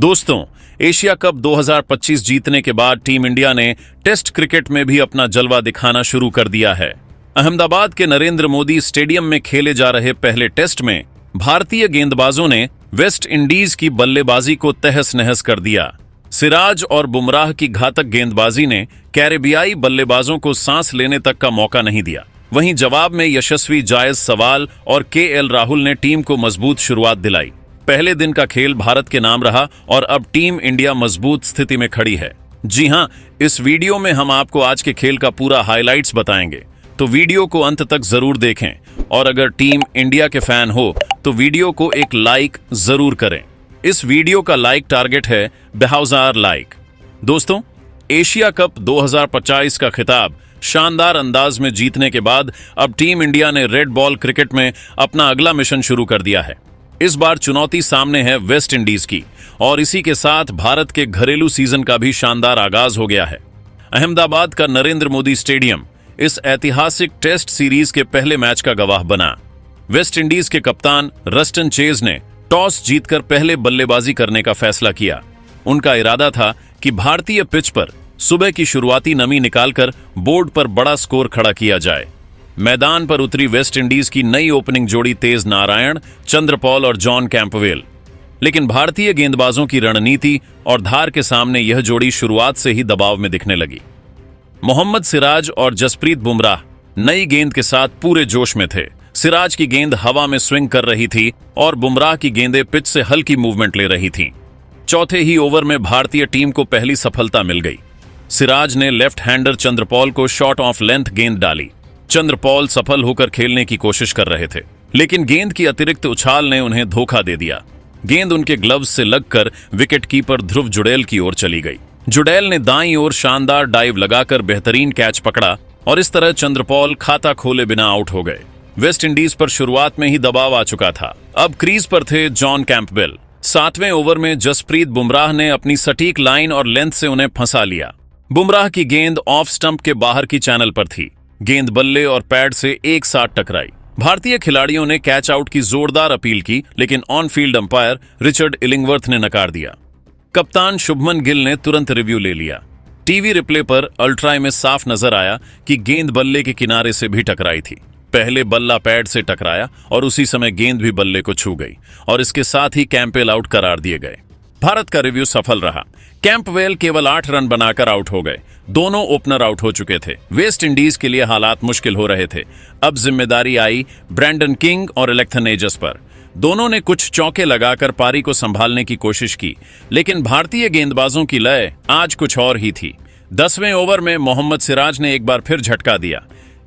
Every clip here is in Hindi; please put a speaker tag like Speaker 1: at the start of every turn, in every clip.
Speaker 1: दोस्तों, एशिया कप 2025 जीतने के बाद टीम इंडिया ने टेस्ट क्रिकेट में भी अपना जलवा दिखाना शुरू कर दिया है। अहमदाबाद के नरेंद्र मोदी स्टेडियम में खेले जा रहे पहले टेस्ट में भारतीय गेंदबाजों ने वेस्ट इंडीज की बल्लेबाजी को तहस नहस कर दिया। सिराज और बुमराह की घातक गेंदबाजी ने कैरेबियाई बल्लेबाजों को सांस लेने तक का मौका नहीं दिया। वहीं जवाब में यशस्वी जायज सवाल और केएल राहुल ने टीम को मजबूत शुरुआत दिलाई। पहले दिन का खेल भारत के नाम रहा और अब टीम इंडिया मजबूत स्थिति में खड़ी है। जी हां, इस वीडियो में हम आपको आज के खेल का पूरा हाइलाइट्स बताएंगे, तो वीडियो को अंत तक जरूर देखें। और अगर टीम इंडिया के फैन हो तो वीडियो को एक लाइक जरूर करें। इस वीडियो का लाइक टारगेट है 2000 लाइक। दोस्तों, एशिया कप 2025 का खिताब शानदार अंदाज में जीतने के बाद अब टीम इंडिया ने रेड बॉल क्रिकेट में अपना अगला मिशन शुरू कर दिया है। इस बार चुनौती सामने है वेस्ट इंडीज की, और इसी के साथ भारत के घरेलू सीजन का भी शानदार आगाज हो गया है। अहमदाबाद का नरेंद्र मोदी स्टेडियम इस ऐतिहासिक टेस्ट सीरीज के पहले मैच का गवाह बना। वेस्ट इंडीज के कप्तान रस्टन चेज ने टॉस जीतकर पहले बल्लेबाजी करने का फैसला किया। उनका इरादा था कि भारतीय पिच पर सुबह की शुरुआती नमी निकालकर बोर्ड पर बड़ा स्कोर खड़ा किया जाए। मैदान पर उतरी वेस्ट इंडीज की नई ओपनिंग जोड़ी तेज नारायण, चंद्रपॉल और जॉन कैंपवेल। लेकिन भारतीय गेंदबाजों की रणनीति और धार के सामने यह जोड़ी शुरुआत से ही दबाव में दिखने लगी। मोहम्मद सिराज और जसप्रीत बुमराह नई गेंद के साथ पूरे जोश में थे। सिराज की गेंद हवा में स्विंग कर रही थी और बुमराह की गेंदें पिच से हल्की मूवमेंट ले रही थीं। चौथे ही ओवर में भारतीय टीम को पहली सफलता मिल गई। सिराज ने लेफ्ट हैंडर चंद्रपॉल को शॉट ऑफ लेंथ गेंद डाली। चंद्रपॉल सफल होकर खेलने की कोशिश कर रहे थे, लेकिन गेंद की अतिरिक्त उछाल ने उन्हें धोखा दे दिया। गेंद उनके ग्लव्स से लगकर विकेटकीपर ध्रुव जुड़ैल की ओर चली गई। जुड़ैल ने दाईं ओर शानदार डाइव लगाकर बेहतरीन कैच पकड़ा और इस तरह चंद्रपॉल खाता खोले बिना आउट हो गए। वेस्ट इंडीज पर शुरुआत में ही दबाव आ चुका था। अब क्रीज पर थे जॉन कैंपबेल। 7वें ओवर में जसप्रीत बुमराह ने अपनी सटीक लाइन और लेंथ से उन्हें फंसा लिया। बुमराह की गेंद ऑफ स्टंप के बाहर की चैनल पर थी। गेंद बल्ले और पैड से एक साथ टकराई। भारतीय खिलाड़ियों ने कैच आउट की जोरदार अपील की, लेकिन on field umpire Richard Illingworth ने नकार दिया। कप्तान शुभमन गिल ने तुरंत रिव्यू ले लिया। टीवी रिप्ले पर अल्ट्राई में साफ नजर आया कि गेंद बल्ले के किनारे से भी टकराई थी। पहले बल्ला पैड से टकराया और उसी समय गेंद भी बल्ले को छू गई और इसके साथ ही कैंपबेल आउट करार दिए गए। भारत का रिव्यू सफल रहा। कैंपवेल केवल 8 रन बनाकर आउट हो गए। दोनों ओपनर आउट हो चुके थे। वेस्ट इंडीज के लिए हालात मुश्किल हो रहे थे। अब जिम्मेदारी आई ब्रैंडन किंग और एलेक्थन एजस पर। दोनों ने कुछ चौके लगाकर पारी को संभालने की कोशिश की, लेकिन भारतीय गेंदबाजों की लय आज कुछ और ही थी। 10वें ओवर में मोहम्मद सिराज ने एक बार फिर झटका दिया।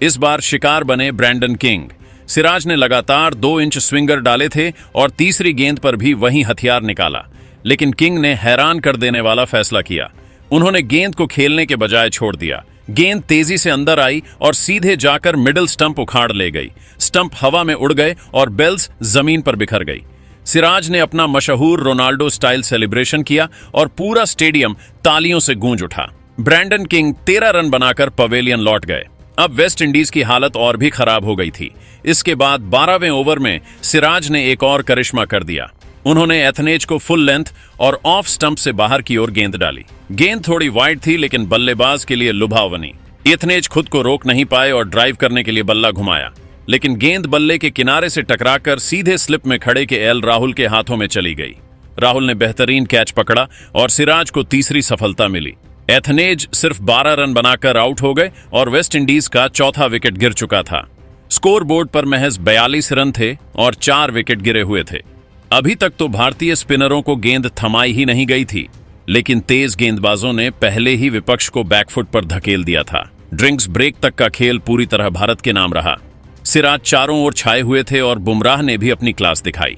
Speaker 1: इस बार शिकार बने ब्रैंडन किंग। सिराज ने लगातार 2 इंच स्विंगर डाले थे और तीसरी गेंद पर भी वही हथियार निकाला, लेकिन किंग ने हैरान कर देने वाला फैसला किया। उन्होंने गेंद को खेलने के बजाय छोड़ दिया। गेंद तेजी से अंदर आई और सीधे जाकर मिडिल स्टंप उखाड़ ले गई। स्टंप हवा में उड़ गए और बेल्स जमीन पर बिखर गई। सिराज ने अपना मशहूर रोनाल्डो स्टाइल सेलिब्रेशन किया और पूरा स्टेडियम तालियों से गूंज उठा। ब्रैंडन किंग 13 रन बनाकर पवेलियन लौट गए। अब वेस्ट इंडीज की हालत और भी खराब हो गई थी। इसके बाद 12वें ओवर में सिराज ने एक और करिश्मा कर दिया। उन्होंने एथनेज को फुल लेंथ और ऑफ स्टंप से बाहर की ओर गेंद डाली। गेंद थोड़ी वाइड थी, लेकिन बल्लेबाज के लिए लुभाव बनी। एथनेज खुद को रोक नहीं पाए और ड्राइव करने के लिए बल्ला घुमाया, लेकिन गेंद बल्ले के किनारे से टकराकर सीधे स्लिप में खड़े केएल राहुल के हाथों में चली गई। राहुल ने बेहतरीन कैच पकड़ा और सिराज को तीसरी सफलता मिली। एथनेज सिर्फ 12 रन बनाकर आउट हो गए और वेस्ट इंडीज का चौथा विकेट गिर चुका था। स्कोर बोर्ड पर महज 42 रन थे और 4 विकेट गिरे हुए थे। अभी तक तो भारतीय स्पिनरों को गेंद थमाई ही नहीं गई थी, लेकिन तेज गेंदबाजों ने पहले ही विपक्ष को बैकफुट पर धकेल दिया था। ड्रिंक्स ब्रेक तक का खेल पूरी तरह भारत के नाम रहा। सिराज चारों ओर छाए हुए थे और बुमराह ने भी अपनी क्लास दिखाई।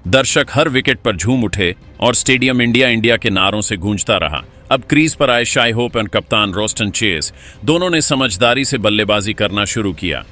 Speaker 1: दर्शक हर विकेट पर झूम उठे और स्टेडियम इंडिया इंडिया के नारों से गूंजता रहा। अब क्रीज पर आए शाई होप और कप्तान रस्टन चेज दोनों ने समझदारी से बल्लेबाजी करना शुरू किया।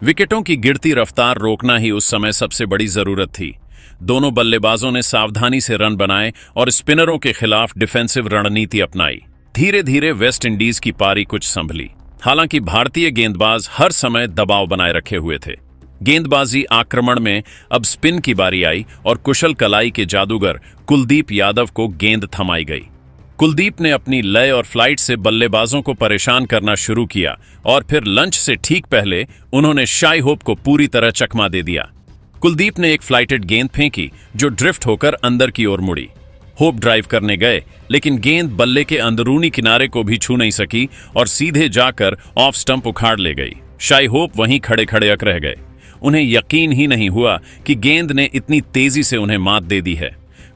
Speaker 1: विकेटों की गिरती रफ्तार रोकना ही उस समय सबसे बड़ी जरूरत थी। दोनों बल्लेबाजों ने सावधानी से रन बनाए और स्पिनरों के खिलाफ डिफेंसिव रणनीति अपनाई। धीरे धीरे वेस्ट इंडीज की पारी कुछ संभली। हालांकि भारतीय गेंदबाज हर समय दबाव बनाए रखे हुए थे। गेंदबाजी आक्रमण में अब स्पिन की बारी आई और कुशल कलाई के जादूगर कुलदीप यादव को गेंद थमाई गई। कुलदीप ने अपनी लय और फ्लाइट से बल्लेबाजों को परेशान करना शुरू किया और फिर लंच से ठीक पहले उन्होंने शाई होप को पूरी तरह चकमा दे दिया। कुलदीप ने एक फ्लाइटेड गेंद फेंकी जो ड्रिफ्ट होकर अंदर की ओर मुड़ी। होप ड्राइव करने गए, लेकिन गेंद बल्ले के अंदरूनी किनारे को भी छू नहीं सकी और सीधे जाकर ऑफ स्टंप उखाड़ ले गई। शाई होप वहीं खड़े खड़े अक रह गए। उन्हें यकीन ही नहीं हुआ कि गेंद ने इतनी तेजी से उन्हें मात दे दी है।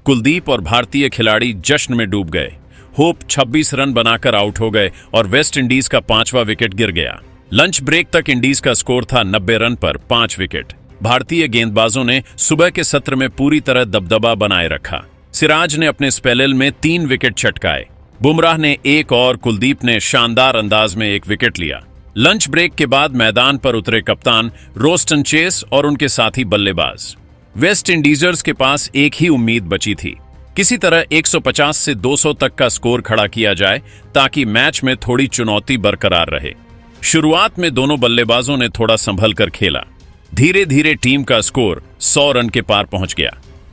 Speaker 1: कुलदीप और भारतीय खिलाड़ी जश्न में डूब गए। होप 26 रन बनाकर आउट हो गए और वेस्ट इंडीज का 5वां विकेट गिर गया। लंच ब्रेक तक इंडीज का स्कोर था 90 रन पर 5 विकेट। भारतीय गेंदबाजों ने सुबह के सत्र में पूरी तरह दबदबा बनाए रखा। सिराज ने अपने स्पेल में 3 विकेट छटकाए। बुमराह ने 1 और कुलदीप ने शानदार अंदाज में 1 विकेट लिया। लंच ब्रेक के बाद मैदान पर उतरे कप्तान रोस्टन चेस और उनके साथी बल्लेबाज। वेस्ट इंडीजर्स के पास एक ही उम्मीद बची थी, किसी तरह 150 से 200 तक का स्कोर खड़ा किया जाए ताकि मैच में थोड़ी चुनौती बरकरार रहे। शुरुआत में दोनों बल्लेबाजों ने थोड़ा संभल कर खेला। धीरे धीरे टीम का स्कोर 100 रन के पार पहुंच गया,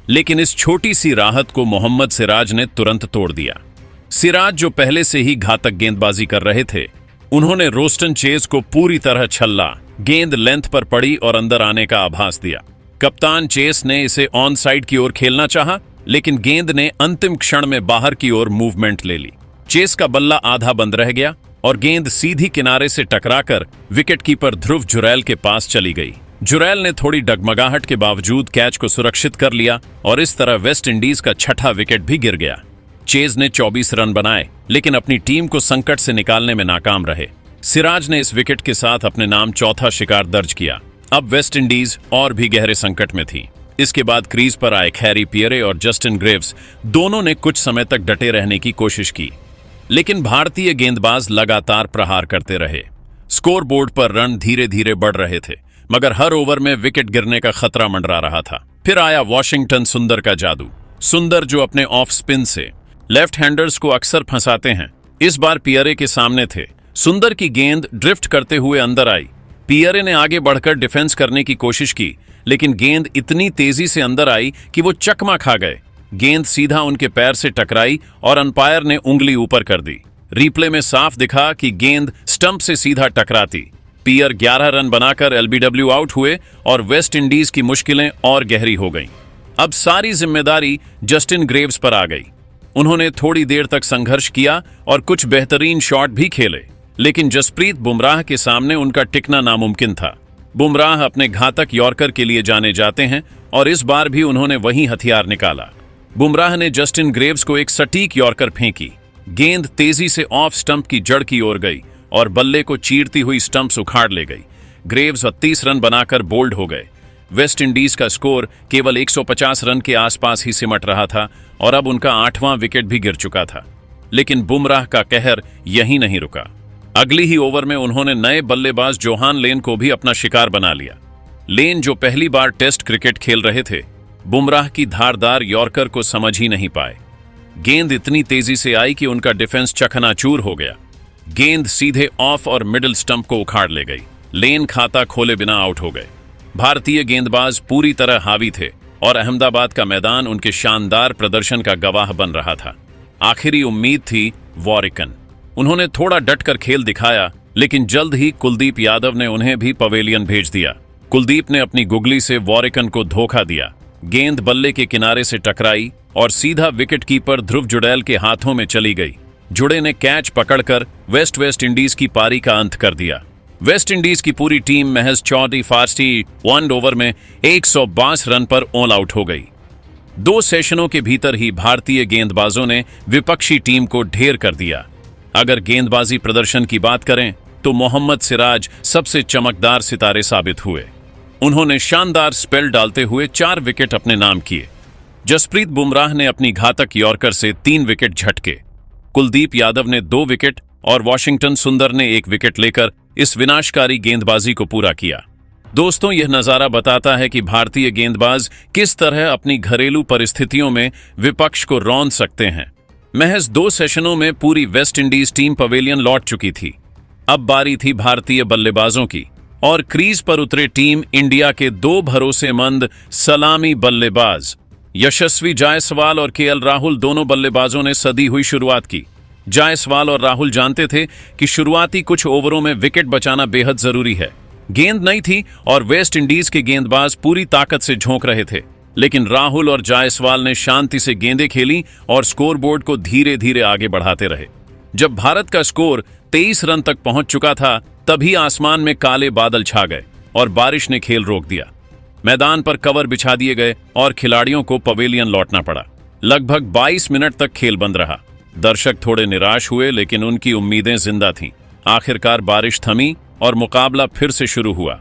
Speaker 1: लेकिन इस छोटी सी राहत को मोहम्मद सिराज ने तुरंत तोड़ दिया। सिराज जो पहले से ही घातक गेंदबाजी कर रहे थे, उन्होंने रोस्टन चेस को पूरी तरह छल्ला, गेंद लेंथ पर पड़ी और अंदर आने का आभास दिया। कप्तान चेस ने इसे ऑन साइड की ओर खेलना चाहा, लेकिन गेंद ने अंतिम क्षण में बाहर की ओर मूवमेंट ले ली। चेस का बल्ला आधा बंद रह गया और गेंद सीधी किनारे से टकराकर विकेटकीपर ध्रुव जुरैल के पास चली गई। जुरैल ने थोड़ी डगमगाहट के बावजूद कैच को सुरक्षित कर लिया और इस तरह वेस्ट इंडीज का 6ठा विकेट भी गिर गया। चेज ने 24 रन बनाए, लेकिन अपनी टीम को संकट से निकालने में नाकाम रहे। सिराज ने इस विकेट के साथ अपने नाम 4था शिकार दर्ज किया। अब वेस्ट इंडीज और भी गहरे संकट में थी। इसके बाद क्रीज पर आए हैरी पियरे और जस्टिन ग्रेव्स दोनों ने कुछ समय तक डटे रहने की कोशिश की, लेकिन भारतीय गेंदबाज लगातार प्रहार करते रहे। स्कोरबोर्ड पर रन धीरे धीरे बढ़ रहे थे, मगर हर ओवर में विकेट गिरने का खतरा मंडरा रहा था। फिर आया वॉशिंगटन सुंदर का जादू। सुंदर जो अपने ऑफ स्पिन से लेफ्ट हैंडर्स को अक्सर फंसाते हैं, इस बार पियरे के सामने थे। सुंदर की गेंद ड्रिफ्ट करते हुए अंदर आई। पियरे ने आगे बढ़कर डिफेंस करने की कोशिश की, लेकिन गेंद इतनी तेजी से अंदर आई कि वो चकमा खा गए। गेंद सीधा उनके पैर से टकराई और अंपायर ने उंगली ऊपर कर दी। रिप्ले में साफ दिखा कि गेंद स्टंप से सीधा टकराती। पियर 11 रन बनाकर एलबीडब्ल्यू आउट हुए और वेस्ट इंडीज की मुश्किलें और गहरी हो गईं। अब सारी जिम्मेदारी जस्टिन ग्रेव्स पर आ गई। उन्होंने थोड़ी देर तक संघर्ष किया और कुछ बेहतरीन शॉट भी खेले, लेकिन जसप्रीत बुमराह के सामने उनका टिकना नामुमकिन था। बुमराह अपने घातक यॉर्कर के लिए जाने जाते हैं और इस बार भी उन्होंने वही हथियार निकाला। बुमराह ने जस्टिन ग्रेव्स को एक सटीक यॉर्कर फेंकी। गेंद तेजी से ऑफ स्टंप की जड़ की ओर गई और बल्ले को चीरती हुई स्टंप्स उखाड़ ले गई। ग्रेव्स 32 रन बनाकर बोल्ड हो गए। वेस्ट इंडीज का स्कोर केवल 150 रन के आसपास ही सिमट रहा था और अब उनका 8वां विकेट भी गिर चुका था। लेकिन बुमराह का कहर यहीं नहीं रुका। अगली ही ओवर में उन्होंने नए बल्लेबाज जोहान लेन को भी अपना शिकार बना लिया। लेन जो पहली बार टेस्ट क्रिकेट खेल रहे थे, बुमराह की धारदार यॉर्कर को समझ ही नहीं पाए। गेंद इतनी तेजी से आई कि उनका डिफेंस चकनाचूर हो गया। गेंद सीधे ऑफ और मिडिल स्टंप को उखाड़ ले गई। लेन खाता खोले बिना आउट हो गए। भारतीय गेंदबाज पूरी तरह हावी थे और अहमदाबाद का मैदान उनके शानदार प्रदर्शन का गवाह बन रहा था। आखिरी उम्मीद थी वॉरिकन। उन्होंने थोड़ा डटकर खेल दिखाया, लेकिन जल्द ही कुलदीप यादव ने उन्हें भी पवेलियन भेज दिया। कुलदीप ने अपनी गुगली से वॉरिकन को धोखा दिया। गेंद बल्ले के किनारे से टकराई और सीधा विकेटकीपर ध्रुव जुरैल के हाथों में चली गई। जुड़े ने कैच पकड़कर वेस्ट इंडीज की पारी का अंत कर दिया। वेस्ट इंडीज की पूरी टीम महज 41 ओवर में 122 रन पर ऑल आउट हो गई। 2 सेशनों के भीतर ही भारतीय गेंदबाजों ने विपक्षी टीम को ढेर कर दिया। अगर गेंदबाजी प्रदर्शन की बात करें तो मोहम्मद सिराज सबसे चमकदार सितारे साबित हुए। उन्होंने शानदार स्पेल डालते हुए 4 विकेट अपने नाम किए। जसप्रीत बुमराह ने अपनी घातक यॉर्कर से 3 विकेट झटके। कुलदीप यादव ने 2 विकेट और वॉशिंगटन सुंदर ने 1 विकेट लेकर इस विनाशकारी गेंदबाजी को पूरा किया। दोस्तों, यह नजारा बताता है कि भारतीय गेंदबाज किस तरह अपनी घरेलू परिस्थितियों में विपक्ष को रौंद सकते हैं। महज 2 सेशनों में पूरी वेस्ट इंडीज टीम पवेलियन लौट चुकी थी। अब बारी थी भारतीय बल्लेबाजों की और क्रीज पर उतरे टीम इंडिया के दो भरोसेमंद सलामी बल्लेबाज यशस्वी जायसवाल और केएल राहुल दोनों बल्लेबाजों ने सदी हुई शुरुआत की। जायसवाल और राहुल जानते थे कि शुरुआती कुछ ओवरों में विकेट बचाना बेहद जरूरी है। गेंद नहीं थी और वेस्ट इंडीज के गेंदबाज पूरी ताकत से झोंक रहे थे, लेकिन राहुल और जायसवाल ने शांति से गेंदें खेली और स्कोरबोर्ड को धीरे धीरे आगे बढ़ाते रहे। जब भारत का स्कोर 23 रन तक पहुंच चुका था, तभी आसमान में काले बादल छा गए और बारिश ने खेल रोक दिया। मैदान पर कवर बिछा दिए गए और खिलाड़ियों को पवेलियन लौटना पड़ा। लगभग 22 मिनट तक खेल बंद रहा। दर्शक थोड़े निराश हुए, लेकिन उनकी उम्मीदें जिंदा थीं। आखिरकार बारिश थमी और मुकाबला फिर से शुरू हुआ।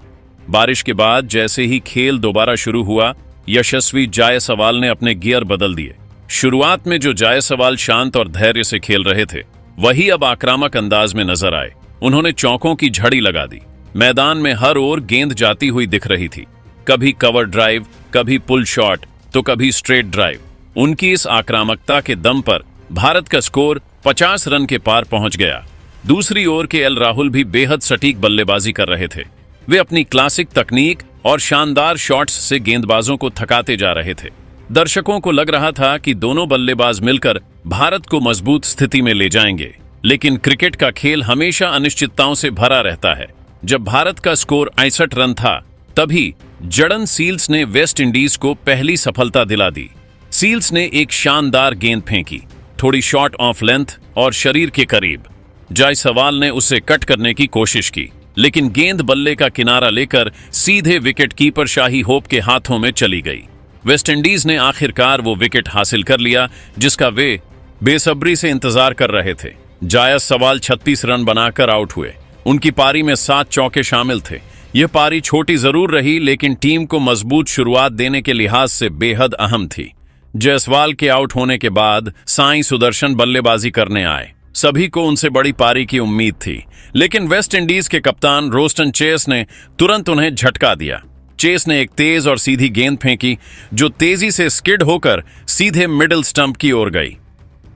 Speaker 1: बारिश के बाद जैसे ही खेल दोबारा शुरू हुआ, यशस्वी जायसवाल ने अपने गियर बदल दिए। शुरुआत में जो जायसवाल शांत और धैर्य से खेल रहे थे, वही अब आक्रामक अंदाज में नजर आए। उन्होंने चौकों की झड़ी लगा दी। मैदान में हर ओर गेंद जाती हुई दिख रही थी, कभी कवर ड्राइव, कभी पुल शॉट, तो कभी स्ट्रेट ड्राइव। उनकी इस आक्रामकता के दम पर भारत का स्कोर 50 रन के पार पहुंच गया। दूसरी ओर केएल राहुल भी बेहद सटीक बल्लेबाजी कर रहे थे। वे अपनी क्लासिक तकनीक और शानदार शॉट्स से गेंदबाजों को थकाते जा रहे थे। दर्शकों को लग रहा था कि दोनों बल्लेबाज मिलकर भारत को मजबूत स्थिति में ले जाएंगे, लेकिन क्रिकेट का खेल हमेशा अनिश्चितताओं से भरा रहता है। जब भारत का स्कोर 61 रन था, तभी जर्डन सील्स ने वेस्ट इंडीज को पहली सफलता दिला दी। सील्स ने एक शानदार गेंद फेंकी, थोड़ी शॉट ऑफ लेंथ और शरीर के करीब। जायसवाल ने उसे कट करने की कोशिश की, लेकिन गेंद बल्ले का किनारा लेकर सीधे विकेट कीपर शाही होप के हाथों में चली गई। वेस्ट इंडीज ने आखिरकार वो विकेट हासिल कर लिया जिसका वे बेसब्री से इंतजार कर रहे थे। जायसवाल 36 रन बनाकर आउट हुए। उनकी पारी में 7 चौके शामिल थे। यह पारी छोटी जरूर रही, लेकिन टीम को मजबूत शुरुआत देने के लिहाज से बेहद अहम थी। जायसवाल के आउट होने के बाद साई सुदर्शन बल्लेबाजी करने आए। सभी को उनसे बड़ी पारी की उम्मीद थी, लेकिन वेस्ट इंडीज के कप्तान रोस्टन चेस ने तुरंत उन्हें झटका दिया। चेस ने एक तेज और सीधी गेंद फेंकी, जो तेजी से स्किड होकर सीधे मिडिल स्टंप की ओर गई।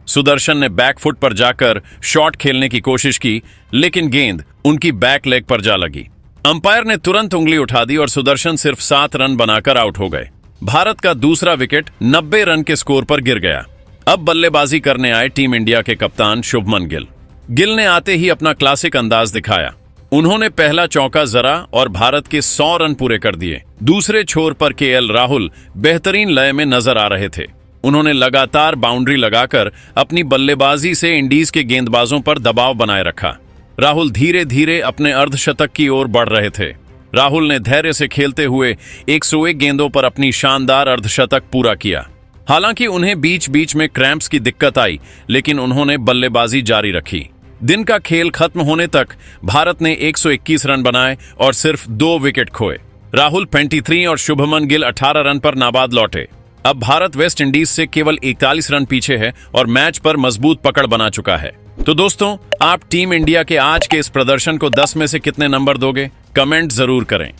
Speaker 1: सुदर्शन ने बैकफुट पर जाकर शॉट खेलने की कोशिश की, लेकिन गेंद उनकी बैक लेग पर जा लगी। अंपायर ने तुरंत उंगली उठा दी और सुदर्शन सिर्फ 7 रन बनाकर आउट हो गए। भारत का दूसरा विकेट 90 रन के स्कोर पर गिर गया। अब बल्लेबाजी करने आए टीम इंडिया के कप्तान शुभमन गिल। गिल ने आते ही अपना क्लासिक अंदाज दिखाया। उन्होंने पहला चौका जरा और भारत के 100 रन पूरे कर दिए। दूसरे छोर पर केएल राहुल बेहतरीन लय में नजर आ रहे थे। उन्होंने लगातार बाउंड्री लगाकर अपनी बल्लेबाजी से इंडीज के गेंदबाजों पर दबाव बनाए रखा। राहुल धीरे धीरे अपने अर्धशतक की ओर बढ़ रहे थे। राहुल ने धैर्य से खेलते हुए 101 गेंदों पर अपनी शानदार अर्धशतक पूरा किया। हालांकि उन्हें बीच बीच में क्रैम्प्स की दिक्कत आई, लेकिन उन्होंने बल्लेबाजी जारी रखी। दिन का खेल खत्म होने तक भारत ने 121 रन बनाए और सिर्फ 2 विकेट खोए। राहुल 23 और शुभमन गिल 18 रन पर नाबाद लौटे। अब भारत वेस्ट इंडीज से केवल 41 रन पीछे है और मैच पर मजबूत पकड़ बना चुका है। तो दोस्तों, आप टीम इंडिया के आज के इस प्रदर्शन को 10 में से कितने नंबर दोगे? कमेंट जरूर करें।